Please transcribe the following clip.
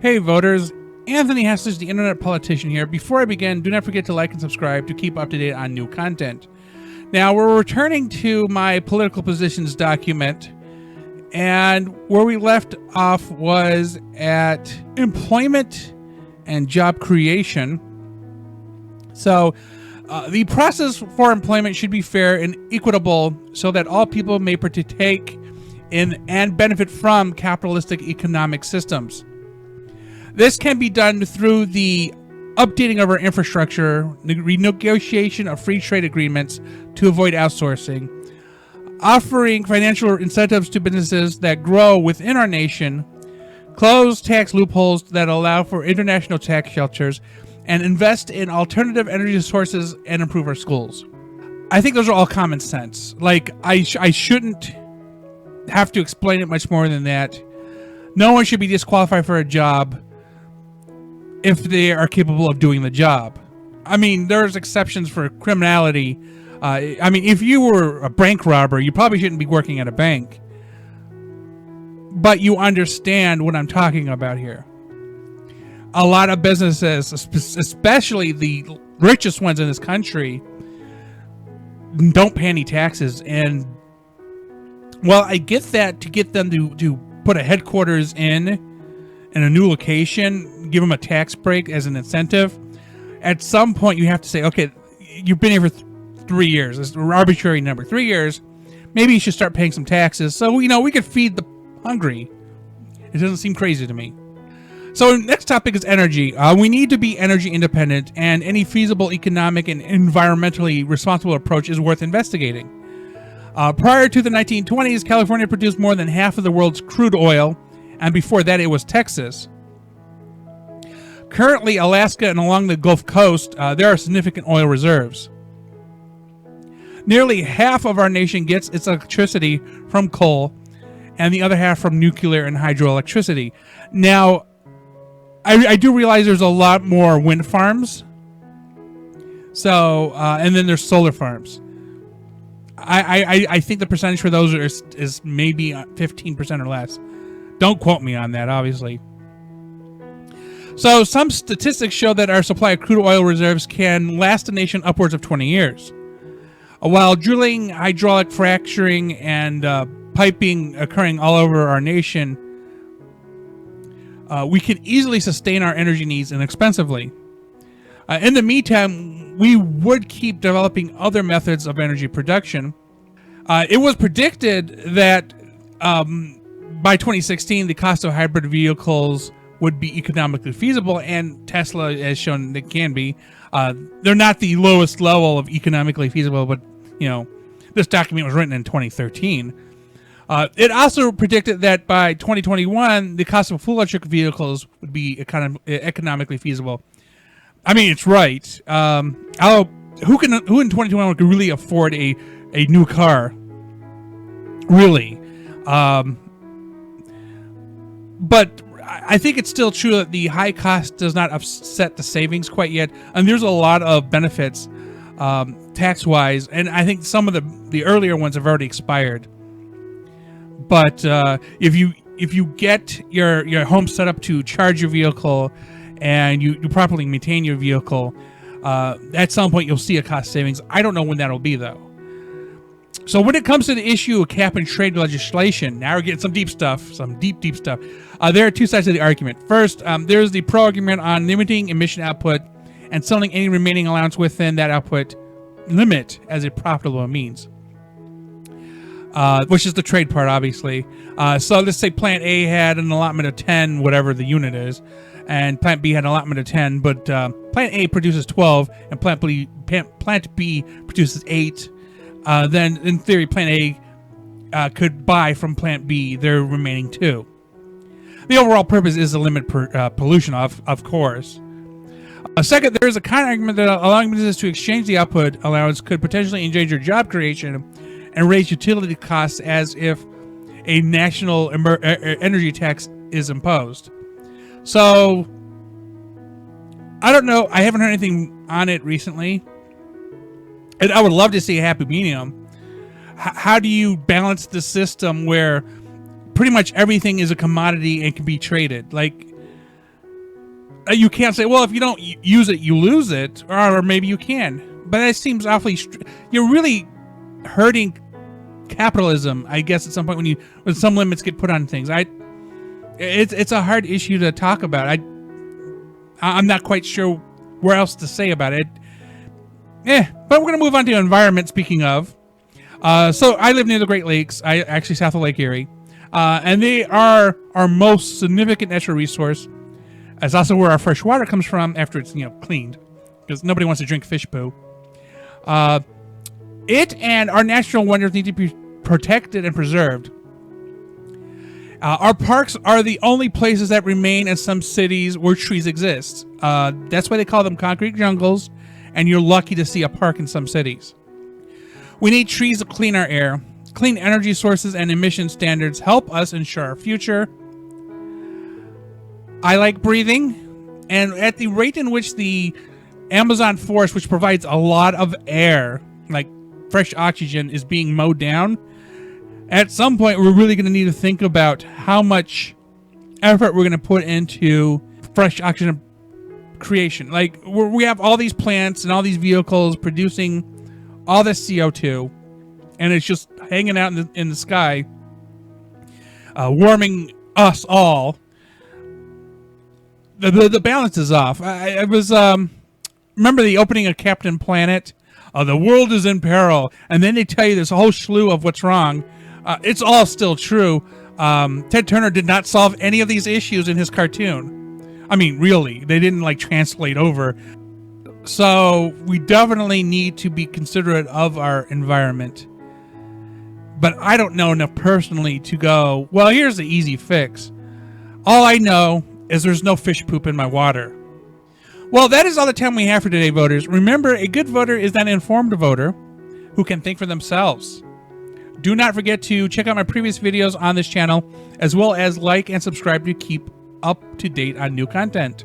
Hey voters, Anthony Haslage, the internet politician here. Before I begin, do not forget to like and subscribe to keep up to date on new content. Now, we're returning to my political positions document, and where we left off was at employment and job creation. So, the process for employment should be fair and equitable so that all people may partake in and benefit from capitalistic economic systems. This can be done through the updating of our infrastructure, the renegotiation of free trade agreements to avoid outsourcing, offering financial incentives to businesses that grow within our nation, close tax loopholes that allow for international tax shelters, and invest in alternative energy sources and improve our schools. I think those are all common sense. Like, I shouldn't have to explain it much more than that. No one should be disqualified for a job if they are capable of doing the job. I mean, there's exceptions for criminality. I mean, if you were a bank robber, you probably shouldn't be working at a bank. But you understand what I'm talking about here. A lot of businesses, especially the richest ones in this country, don't pay any taxes. And, well, I get that to get them to put a headquarters in a new location, give them a tax break as an incentive. At some point, you have to say, okay, you've been here for 3 years. It's an arbitrary number. 3 years. Maybe you should start paying some taxes so, we could feed the hungry. It doesn't seem crazy to me. So next topic is energy. We need to be energy independent, and any feasible economic and environmentally responsible approach is worth investigating. Prior to the 1920s, California produced more than half of the world's crude oil, and before that it was Texas. Currently, Alaska and along the Gulf Coast, there are significant oil reserves. Nearly half of our nation gets its electricity from coal, and the other half from nuclear and hydroelectricity. Now, I do realize there's a lot more wind farms. So, and then there's solar farms. I think the percentage for those is maybe 15% or less. Don't quote me on that, obviously. So some statistics show that our supply of crude oil reserves can last the nation upwards of 20 years. While drilling, hydraulic fracturing, and piping occurring all over our nation, we can easily sustain our energy needs inexpensively. In the meantime, we would keep developing other methods of energy production. It was predicted that by 2016, the cost of hybrid vehicles would be economically feasible, and Tesla has shown they can be. They're not the lowest level of economically feasible, but, this document was written in 2013. It also predicted that by 2021, the cost of full electric vehicles would be economically feasible. I mean, it's right. Who in 2021 could really afford a new car? Really? But I think it's still true that the high cost does not offset the savings quite yet, and there's a lot of benefits tax-wise, and I think some of the earlier ones have already expired. But if you get your home set up to charge your vehicle, and you properly maintain your vehicle, at some point you'll see a cost savings. I don't know when that'll be, though. So when it comes to the issue of cap and trade legislation, now we're getting some deep stuff, some deep stuff. There are two sides of the argument. First, there's the pro-argument on limiting emission output and selling any remaining allowance within that output limit as a profitable means, which is the trade part, obviously. So let's say Plant A had an allotment of 10, whatever the unit is, and Plant B had an allotment of 10, but Plant A produces 12, and Plant B produces 8. Then, in theory, Plant A could buy from Plant B their remaining 2. The overall purpose is to limit pollution, of course. Second, there is a counter-argument that allowing businesses to exchange the output allowance could potentially endanger job creation and raise utility costs as if a national energy tax is imposed. So, I don't know. I haven't heard anything on it recently. And I would love to see a happy medium. How do you balance the system where pretty much everything is a commodity and can be traded? Like, You can't say, well, if you don't use it, you lose it, or maybe you can. But that seems awfully. You're really hurting capitalism, I guess, at some point when some limits get put on things. It's a hard issue to talk about. I'm not quite sure where else to say about it. But we're gonna move on to environment. Speaking of, so I live near the Great Lakes. I actually south of Lake Erie, and they are our most significant natural resource. It's also where our fresh water comes from after it's cleaned, because nobody wants to drink fish poo. It and our natural wonders need to be protected and preserved. Our parks are the only places that remain in some cities where trees exist. That's why they call them concrete jungles, and you're lucky to see a park in some cities. We need trees to clean our air. Clean energy sources and emission standards help us ensure our future. I like breathing, and at the rate in which the Amazon forest, which provides a lot of air, like fresh oxygen, is being mowed down, at some point we're really going to need to think about how much effort we're going to put into fresh oxygen creation. Like, we have all these plants and all these vehicles producing all this CO2, and it's just hanging out in the sky, warming us all. The balance is off. I was remember the opening of Captain Planet? The world is in peril, and then they tell you there's a whole slew of what's wrong. It's all still true. Ted Turner did not solve any of these issues in his cartoon. I mean, really, they didn't translate over. So we definitely need to be considerate of our environment. But I don't know enough personally to go, well, here's the easy fix. All I know is there's no fish poop in my water. Well, that is all the time we have for today, voters. Remember, a good voter is an informed voter who can think for themselves. Do not forget to check out my previous videos on this channel, as well as like and subscribe to keep up to date on new content.